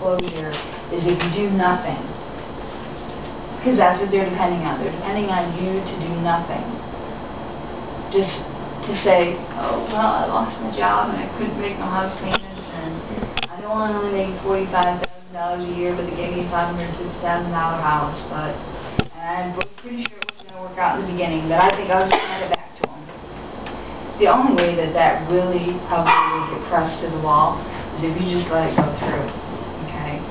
foreclosure is if you do nothing. Because that's what they're depending on. They're depending on you to do nothing. Just to say, oh, well, I lost my job and I couldn't make my house payments, and I know I only make $45,000 a year, but they gave me a $550,000 house, and I was pretty sure it was going to work out in the beginning, but I think I'll just hand it back to them. The only way that that really probably would get pressed to the wall is if you just let it go through, okay?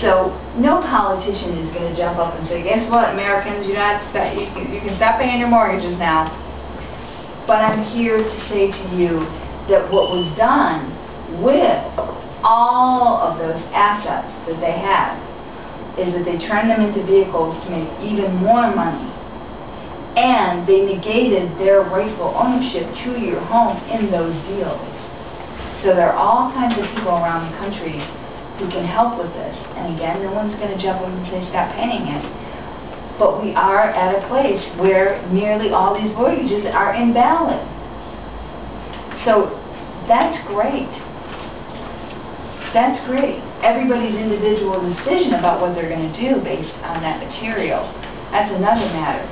So no politician is going to jump up and say, guess what, Americans, you can stop paying your mortgages now. But I'm here to say to you that what was done with all of those assets that they had is that they turned them into vehicles to make even more money. And they negated their rightful ownership to your home in those deals. So there are all kinds of people around the country who can help with this. And again, no one's going to jump up and say stop paying it. But we are at a place where nearly all these mortgages are invalid. So that's great. That's great. Everybody's individual decision about what they're going to do based on that material, that's another matter.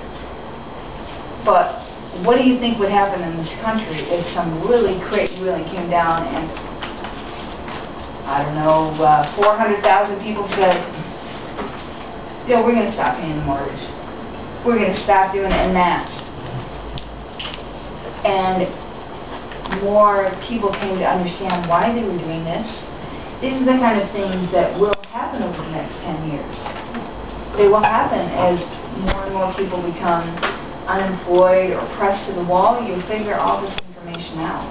But what do you think would happen in this country if some really crazy really came down and, I don't know, 400,000 people said, yeah, we're going to stop paying the mortgage. We're going to stop doing it en masse. And more people came to understand why they were doing this. These are the kind of things that will happen over the next 10 years. They will happen as more and more people become unemployed or pressed to the wall. You'll figure all this information out.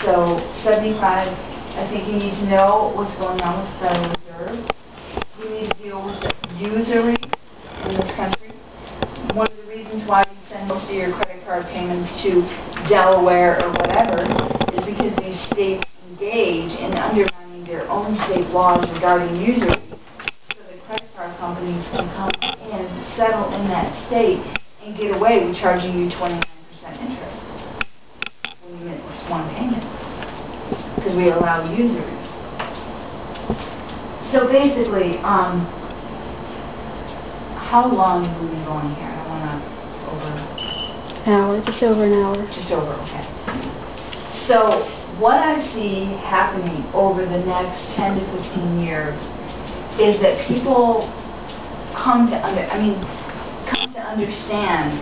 So 75, I think you need to know what's going on with the Federal Reserve. We need to deal with the usury in this country. One of the reasons why you send most of your credit card payments to Delaware or whatever is because these states engage in undermining their own state laws regarding usury, so the credit card companies can come in, settle in that state, and get away with charging you 29% interest when you miss one payment, because we allow usury. So basically, how long have we been going here? I want to over... An hour, just over an hour. Just over, okay. So what I see happening over the next 10 to 15 years is that people come to understand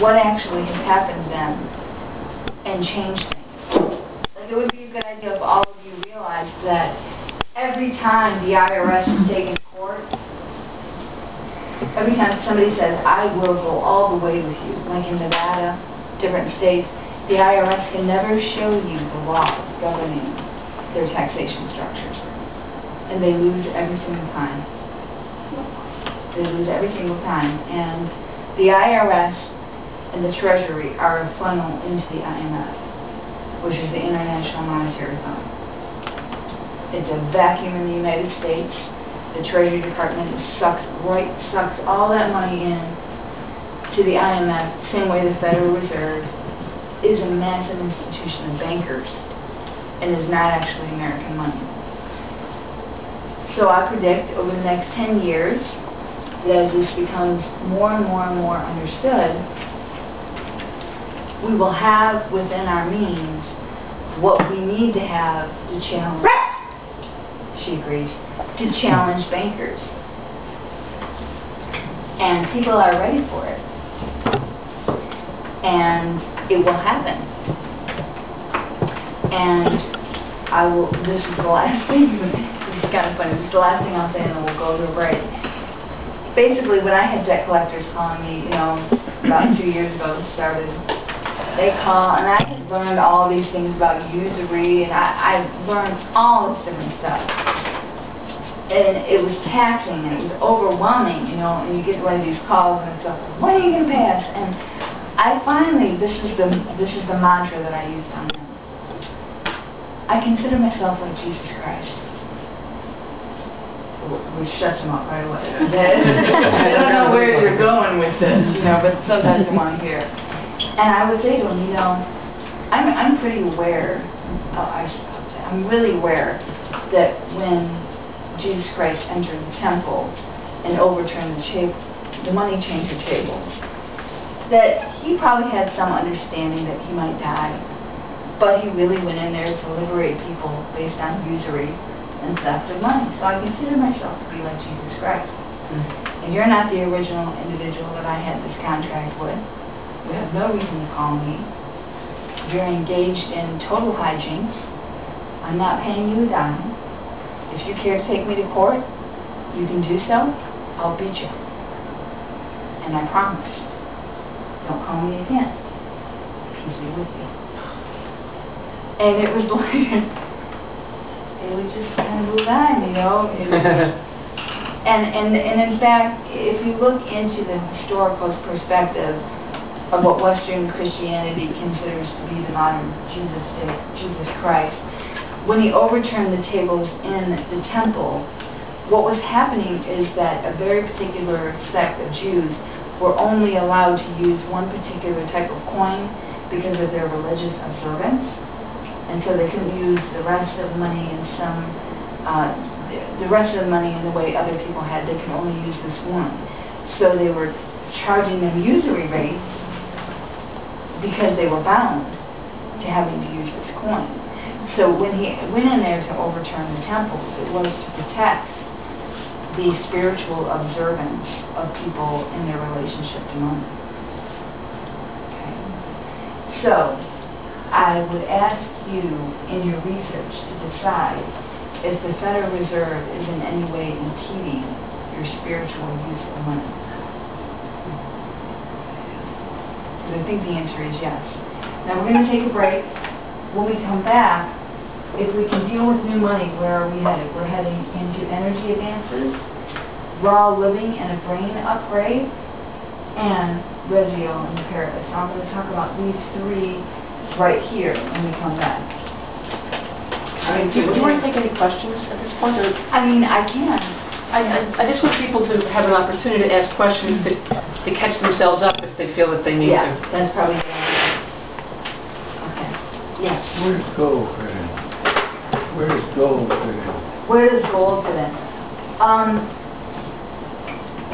what actually has happened to them and change things. Like, it would be a good idea if all of you realized that every time the IRS is taken to court, every time somebody says, I will go all the way with you, like in Nevada, different states, the IRS can never show you the laws governing their taxation structures. And they lose every single time. They lose every single time. And the IRS and the Treasury are a funnel into the IMF, which is the International Monetary Fund. It's a vacuum in the United States. The Treasury Department sucks all that money in to the IMF, same way the Federal Reserve is a massive institution of bankers and is not actually American money. So I predict over the next 10 years that as this becomes more and more and more understood, we will have within our means what we need to have to challenge, she agrees, to challenge bankers. And people are ready for it. And it will happen. And I will, this is the last thing, this is kind of funny, this is the last thing I'll say and then we'll go to a break. Basically, when I had debt collectors calling me, about 2 years ago it started, they call, and I had learned all these things about usury, and I learned all this different stuff. And it was taxing, and it was overwhelming, and you get one of these calls, and it's like, when are you going to pay us? And I finally, this is the mantra that I used on them. I consider myself like Jesus Christ. Which shuts them up right away. I don't know where you're going with this, but sometimes they want to hear. And I would say to them, I'm pretty aware, I'm really aware that when Jesus Christ entered the temple and overturned the money changer tables, that he probably had some understanding that he might die, but he really went in there to liberate people based on usury and theft of money. So I consider myself to be like Jesus Christ. And you're not the original individual that I had this contract with. You have no reason to call me. You're engaged in total hijinks. I'm not paying you a dime. If you care to take me to court, you can do so. I'll beat you. And I promise, don't call me again. Peace be with you. And it was like, it was just kind of move on, you know. It was, and in fact, if you look into the historical perspective of what Western Christianity considers to be the modern Jesus Christ, when he overturned the tables in the temple, what was happening is that a very particular sect of Jews were only allowed to use one particular type of coin because of their religious observance, and so they couldn't use the rest of the money in the way other people had. They could only use this one. So they were charging them usury rates because they were bound to having to use this coin. So when he went in there to overturn the temples, it was to protect the spiritual observance of people in their relationship to money. Okay. So I would ask you in your research to decide if the Federal Reserve is in any way impeding your spiritual use of money. Because I think the answer is yes. Now we're going to take a break. When we come back, if we can deal with new money, where are we headed? We're heading into energy advances, raw living and a brain upgrade, and Raziel and the paradise. So I'm going to talk about these three right here when we come back. Do you want to take any questions at this point? Or? I mean, I can. I just want people to have an opportunity to ask questions to catch themselves up if they feel that they need to. Yeah, that's probably good. Okay. Yes. Where does gold fit in? Where does gold fit in? Where does gold fit in?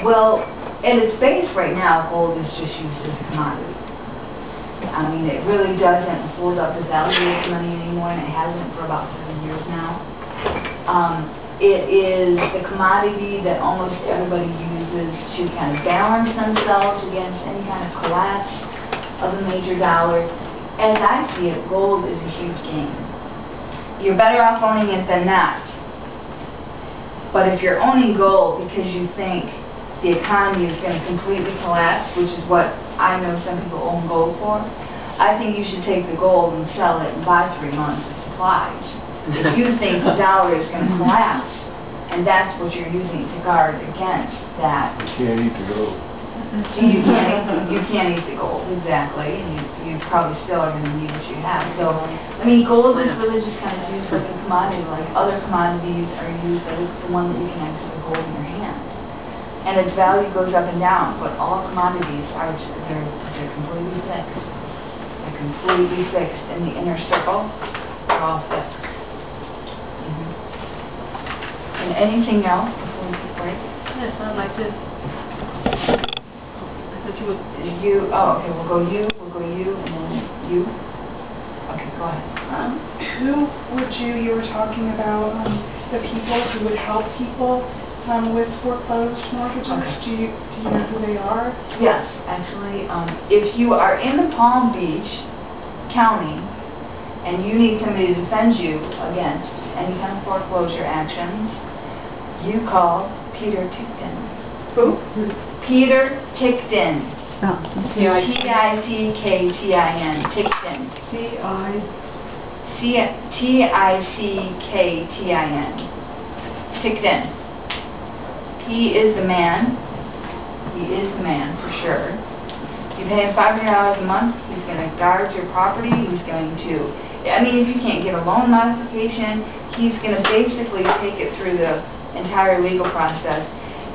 Well, at its base right now, gold is just used as a commodity. I mean, it really doesn't hold up the value of money anymore, and it hasn't for about 30 years now. It is the commodity that almost everybody uses to kind of balance themselves against any kind of collapse of a major dollar. As I see it, gold is a huge gain. You're better off owning it than not. But if you're owning gold because you think the economy is going to completely collapse, which is what I know some people own gold for, I think you should take the gold and sell it and buy 3 months of supplies. If you think the dollar is going to collapse, and that's what you're using to guard against that. You can't eat the gold. You can't eat the gold, exactly, and you probably still are going to need what you have. So, I mean, gold is really just kind of used like a commodity, like other commodities are used, but it's the one that you can actually hold in your hand. And its value goes up and down, but all commodities are, they're completely fixed. They're completely fixed in the inner circle. They're all fixed. And anything else before we take a break? Yes, I'd like to. I thought you would. You. Oh, okay. We'll go you. We'll go you, and then you. Okay, go ahead. Who would you were talking about the people who would help people with foreclosed mortgages. Okay. Do you know who they are? Yes, actually, if you are in the Palm Beach County and you need somebody to defend you against any kind of foreclosure actions, you call Peter Tickton. Who? Peter Tickton. Oh, T-I-C-K-T-I-N. Tickton. T-I-C-K-T-I-N. Tickton. He is the man. He is the man for sure. You pay him $500 a month. He's going to guard your property. He's going to, I mean, if you can't get a loan modification, he's going to basically take it through the entire legal process.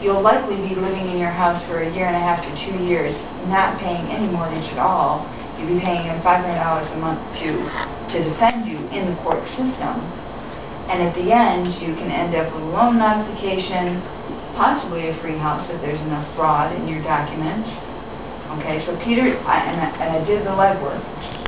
You'll likely be living in your house for 1.5 to 2 years, not paying any mortgage at all. You'll be paying him $500 a month to defend you in the court system. And at the end, you can end up with a loan modification, possibly a free house if there's enough fraud in your documents. Okay, so Peter, and I did the legwork.